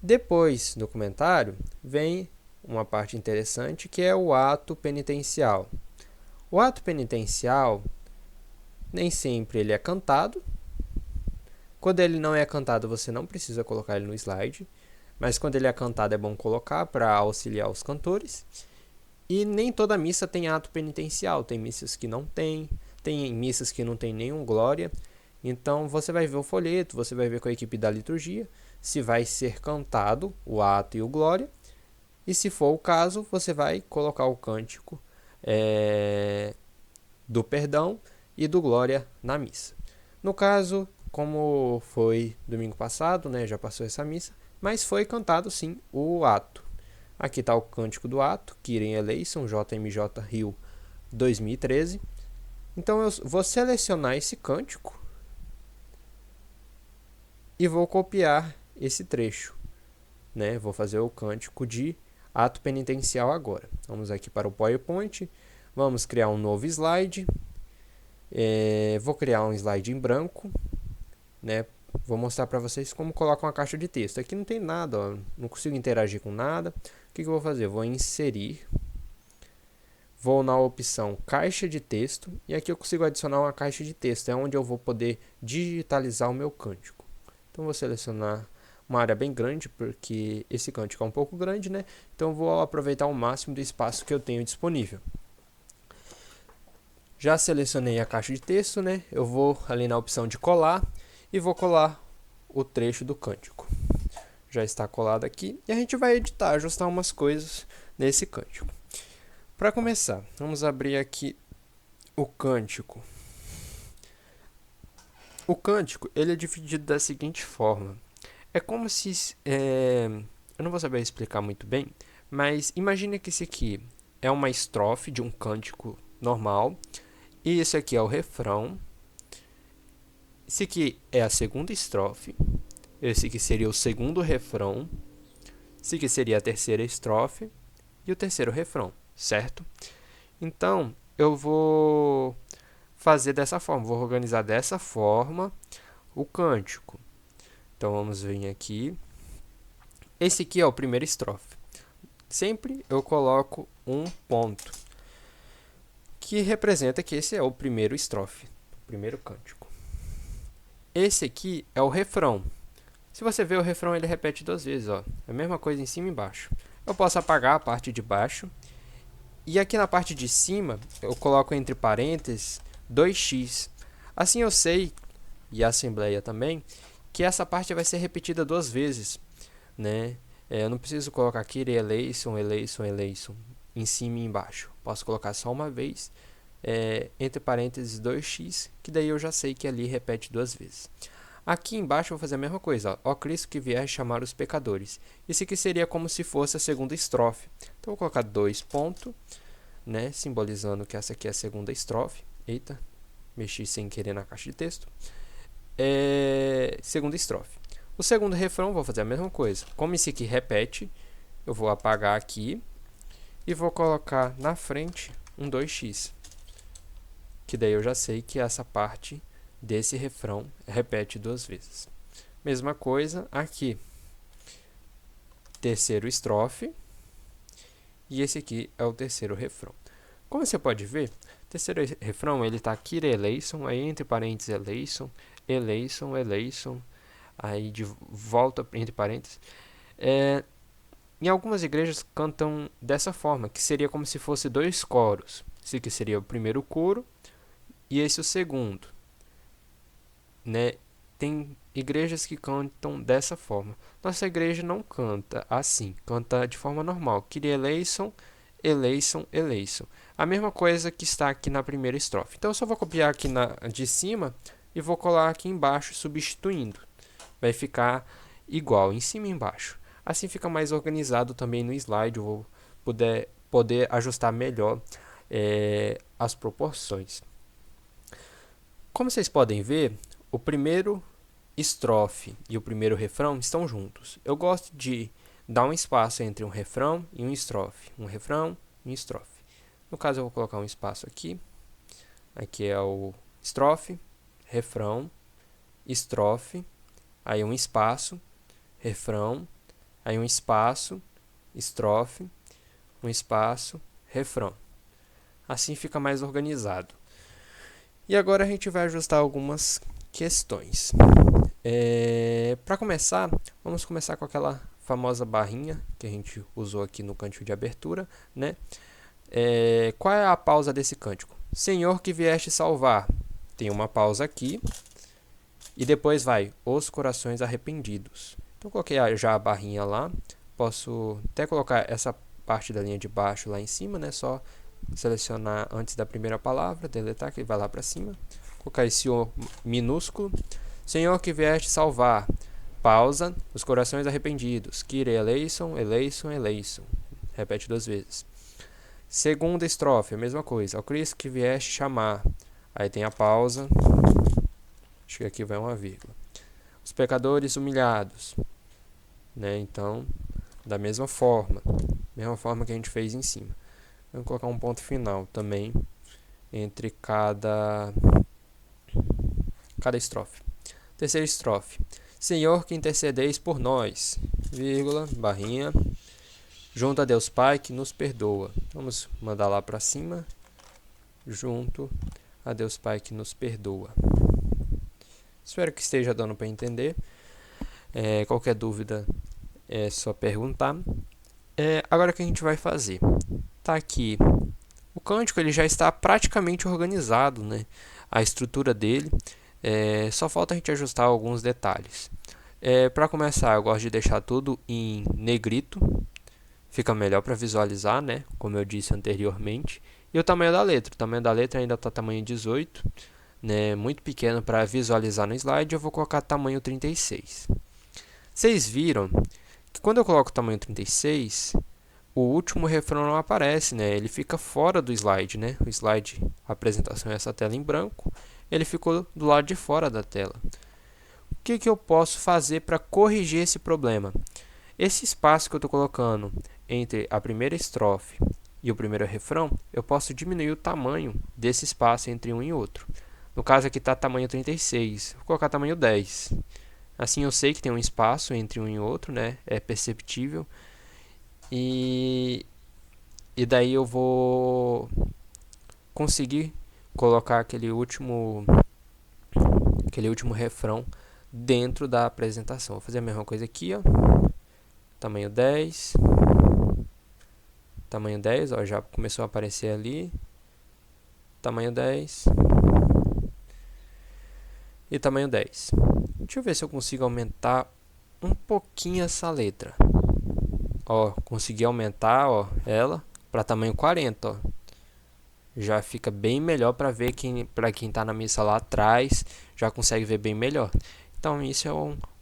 Depois do comentário, vem uma parte interessante que é o ato penitencial. O ato penitencial, nem sempre ele é cantado. Quando ele não é cantado, você não precisa colocar ele no slide, mas quando ele é cantado é bom colocar para auxiliar os cantores. E nem toda missa tem ato penitencial, tem missas que não tem missas que não tem nenhum glória. Então você vai ver o folheto, você vai ver com a equipe da liturgia se vai ser cantado o ato e o glória. E se for o caso, você vai colocar o cântico do perdão e do glória na missa. No caso, como foi domingo passado, né, já passou essa missa, mas foi cantado sim o ato. Aqui está o cântico do ato, Kyrie eleison, JMJ Rio 2013. Então eu vou selecionar esse cântico e vou copiar esse trecho, né? Vou fazer o cântico de ato penitencial agora. Vamos aqui para o PowerPoint, vamos criar um novo slide. Vou criar um slide em branco, né? Vou mostrar para vocês como colocar uma caixa de texto. Aqui não tem nada, ó, não consigo interagir com nada. O que eu vou fazer? Vou inserir, vou na opção caixa de texto e aqui eu consigo adicionar uma caixa de texto, é onde eu vou poder digitalizar o meu cântico. Então vou selecionar uma área bem grande, porque esse cântico é um pouco grande, né? Então vou aproveitar o máximo do espaço que eu tenho disponível. Já selecionei a caixa de texto, né? Eu vou ali na opção de colar e vou colar o trecho do cântico. Já está colado aqui e a gente vai editar, ajustar umas coisas nesse cântico. Para começar, vamos abrir aqui o cântico. O cântico ele é dividido da seguinte forma. É como se... eu não vou saber explicar muito bem, mas imagine que esse aqui é uma estrofe de um cântico normal. E esse aqui é o refrão. Esse aqui é a segunda estrofe. Esse aqui seria o segundo refrão. Esse aqui seria a terceira estrofe. E o terceiro refrão, certo? Então, eu vou fazer dessa forma. Vou organizar dessa forma o cântico. Então, vamos vir aqui. Esse aqui é o primeiro estrofe. Sempre eu coloco um ponto, que representa que esse é o primeiro estrofe, o primeiro cântico. Esse aqui é o refrão. Se você ver o refrão, ele repete duas vezes, ó. É a mesma coisa em cima e embaixo. Eu posso apagar a parte de baixo. E aqui na parte de cima, eu coloco entre parênteses 2x. Assim eu sei, e a Assembleia também, que essa parte vai ser repetida duas vezes, né? Eu não preciso colocar aqui eleison, eleison, eleison, em cima e embaixo. Posso colocar só uma vez, entre parênteses 2x, que daí eu já sei que ali repete duas vezes. Aqui embaixo eu vou fazer a mesma coisa, ó Cristo que vier chamar os pecadores. Isso aqui seria como se fosse a segunda estrofe. Então eu vou colocar dois pontos, né, simbolizando que essa aqui é a segunda estrofe. Eita, mexi sem querer na caixa de texto. Segunda estrofe. O segundo refrão vou fazer a mesma coisa. Como esse aqui repete, eu vou apagar aqui e vou colocar na frente um 2x. Que daí eu já sei que essa parte desse refrão repete duas vezes. Mesma coisa aqui. Terceiro estrofe. E esse aqui é o terceiro refrão. Como você pode ver, o terceiro refrão ele está Kyrie eleison, aí entre parênteses eleison, eleison, eleison, aí de volta entre parênteses. Em algumas igrejas cantam dessa forma, que seria como se fosse dois coros. Esse aqui seria o primeiro coro e esse o segundo, né? Tem igrejas que cantam dessa forma. Nossa igreja não canta assim, canta de forma normal. Kyrie eleison, eleison, eleison. A mesma coisa que está aqui na primeira estrofe. Então eu só vou copiar aqui de cima e vou colar aqui embaixo, substituindo. Vai ficar igual, em cima e embaixo. Assim fica mais organizado também no slide. Eu vou poder ajustar melhor as proporções. Como vocês podem ver, o primeiro estrofe e o primeiro refrão estão juntos. Eu gosto de dar um espaço entre um refrão e um estrofe. Um refrão e um estrofe. No caso, eu vou colocar um espaço aqui. Aqui é o estrofe, refrão, estrofe. Aí um espaço, refrão, aí um espaço, estrofe, um espaço, refrão. Assim fica mais organizado. E agora a gente vai ajustar algumas questões. Para começar, vamos começar com aquela famosa barrinha que a gente usou aqui no cântico de abertura, né? Qual é a pausa desse cântico? Senhor que vieste salvar. Tem uma pausa aqui. E depois vai, os corações arrependidos. Então, coloquei já a barrinha lá. Posso até colocar essa parte da linha de baixo lá em cima, né? Só selecionar antes da primeira palavra, deletar, que ele vai lá para cima. Colocar esse O minúsculo. Senhor que vieste salvar. Pausa, os corações arrependidos. Kyrie eleison, eleison, eleison. Repete 2 vezes. Segunda estrofe, a mesma coisa. Ao Cristo que vieste chamar. Aí tem a pausa. Acho que aqui vai uma vírgula. Os pecadores humilhados. Né? Então, da mesma forma que a gente fez em cima. Vamos colocar um ponto final também entre cada estrofe. Terceira estrofe. Senhor que intercedeis por nós, vírgula, barrinha, junto a Deus Pai que nos perdoa. Vamos mandar lá para cima, junto a Deus Pai que nos perdoa. Espero que esteja dando para entender. Qualquer dúvida é só perguntar. Agora o que a gente vai fazer? Tá aqui. O cântico ele já está praticamente organizado, né? A estrutura dele. Só falta a gente ajustar alguns detalhes. Para começar, eu gosto de deixar tudo em negrito. Fica melhor para visualizar, né? Como eu disse anteriormente. E o tamanho da letra. O tamanho da letra ainda está tamanho 18. Né? Muito pequeno para visualizar no slide. Eu vou colocar tamanho 36. Vocês viram que quando eu coloco o tamanho 36... o último refrão não aparece, né? Ele fica fora do slide, né? O slide, a apresentação é essa tela em branco, ele ficou do lado de fora da tela. O que eu posso fazer para corrigir esse problema? Esse espaço que eu estou colocando entre a primeira estrofe e o primeiro refrão, eu posso diminuir o tamanho desse espaço entre um e outro. No caso aqui está tamanho 36, vou colocar tamanho 10. Assim eu sei que tem um espaço entre um e outro, né? É perceptível. E daí eu vou conseguir colocar aquele último refrão dentro da apresentação. Vou fazer a mesma coisa aqui, ó. Tamanho 10. Tamanho 10, ó, já começou a aparecer ali. Tamanho 10. E tamanho 10. Deixa eu ver se eu consigo aumentar um pouquinho essa letra. Ó, consegui aumentar, ó, ela para tamanho 40, ó. Já fica bem melhor para ver para quem está na missa lá atrás, já consegue ver bem melhor. Então isso é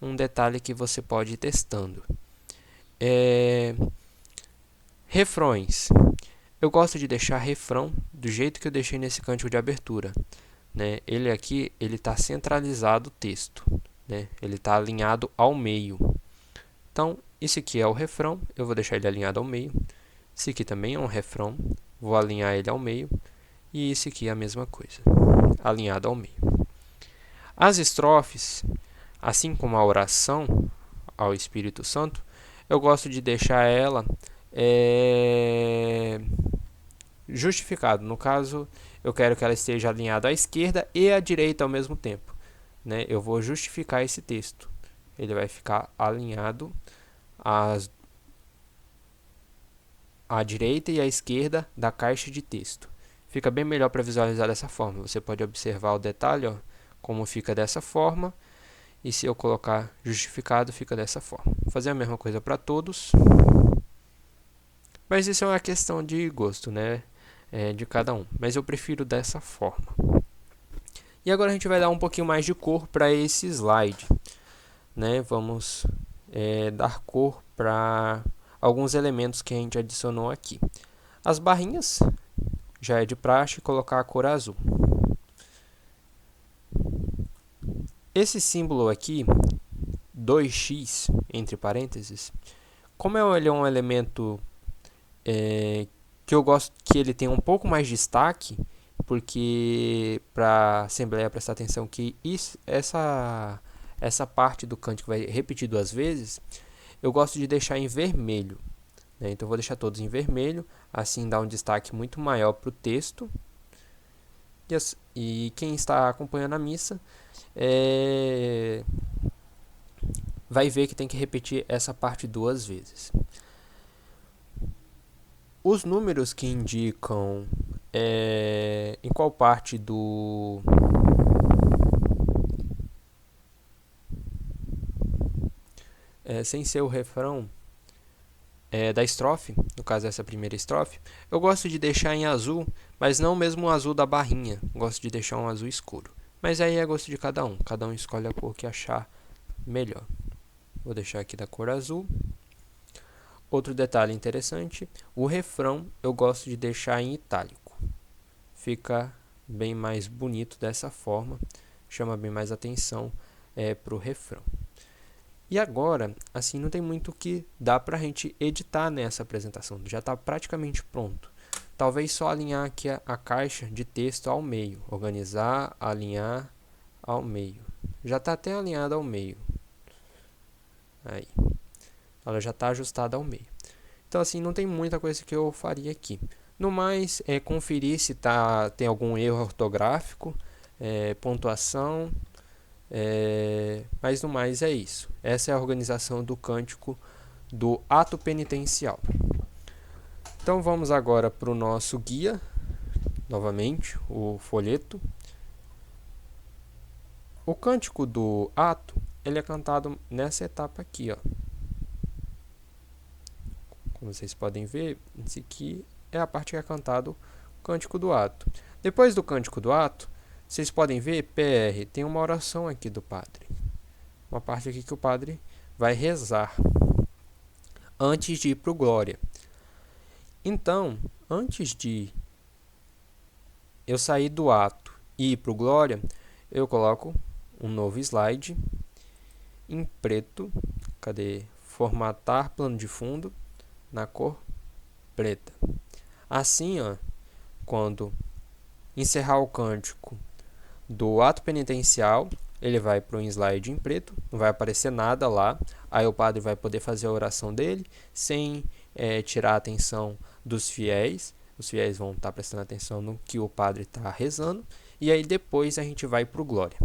um detalhe que você pode ir testando. Refrões. Eu gosto de deixar refrão do jeito que eu deixei nesse cântico de abertura, né? Ele aqui, ele está centralizado o texto, né? Ele está alinhado ao meio. Então, esse aqui é o refrão, eu vou deixar ele alinhado ao meio. Esse aqui também é um refrão, vou alinhar ele ao meio. E esse aqui é a mesma coisa, alinhado ao meio. As estrofes, assim como a oração ao Espírito Santo, eu gosto de deixar ela justificado. No caso, eu quero que ela esteja alinhada à esquerda e à direita ao mesmo tempo, né? Eu vou justificar esse texto. Ele vai ficar alinhado à direita e à esquerda da caixa de texto. Fica bem melhor para visualizar dessa forma. Você pode observar o detalhe, ó, como fica dessa forma. E se eu colocar justificado, fica dessa forma. Vou fazer a mesma coisa para todos. Mas isso é uma questão de gosto, né? De cada um. Mas eu prefiro dessa forma. E agora a gente vai dar um pouquinho mais de cor para esse slide, né? Vamos dar cor para alguns elementos que a gente adicionou aqui. As barrinhas, já é de praxe colocar a cor azul. Esse símbolo aqui, 2x, entre parênteses, como ele é um elemento que eu gosto que ele tenha um pouco mais de destaque, porque para a Assembleia prestar atenção que essa parte do cântico vai repetir 2 vezes, eu gosto de deixar em vermelho, né? Então eu vou deixar todos em vermelho, assim dá um destaque muito maior para o texto. E quem está acompanhando a missa vai ver que tem que repetir essa parte 2 vezes. Os números que indicam em qual parte sem ser o refrão da estrofe, no caso essa primeira estrofe, eu gosto de deixar em azul, mas não mesmo o azul da barrinha, gosto de deixar um azul escuro. Mas aí é gosto de cada um escolhe a cor que achar melhor. Vou deixar aqui da cor azul. Outro detalhe interessante, o refrão eu gosto de deixar em itálico. Fica bem mais bonito dessa forma, chama bem mais atenção para o refrão. E agora, assim, não tem muito o que dá para a gente editar nessa apresentação, já está praticamente pronto. Talvez só alinhar aqui a caixa de texto ao meio, organizar, alinhar ao meio. Já está até alinhada ao meio. Aí, ela já está ajustada ao meio. Então, assim, não tem muita coisa que eu faria aqui. No mais, conferir se tem algum erro ortográfico, pontuação, mas no mais é isso. Essa é a organização do cântico do ato penitencial. Então vamos agora para o nosso guia, novamente, o folheto. O cântico do ato, ele é cantado nessa etapa aqui, ó. Como vocês podem ver, esse aqui é a parte que é cantado o cântico do ato. Depois do cântico do ato, vocês podem ver, PR, tem uma oração aqui do padre. Uma parte aqui que o padre vai rezar antes de ir para o Glória. Então, antes de eu sair do ato e ir para o Glória, eu coloco um novo slide em preto. Cadê? Formatar plano de fundo na cor preta. Assim, ó, quando encerrar o cântico do ato penitencial, ele vai para um slide em preto, não vai aparecer nada lá. Aí o padre vai poder fazer a oração dele sem tirar a atenção dos fiéis. Os fiéis vão estar prestando atenção no que o padre está rezando. E aí depois a gente vai para o Glória.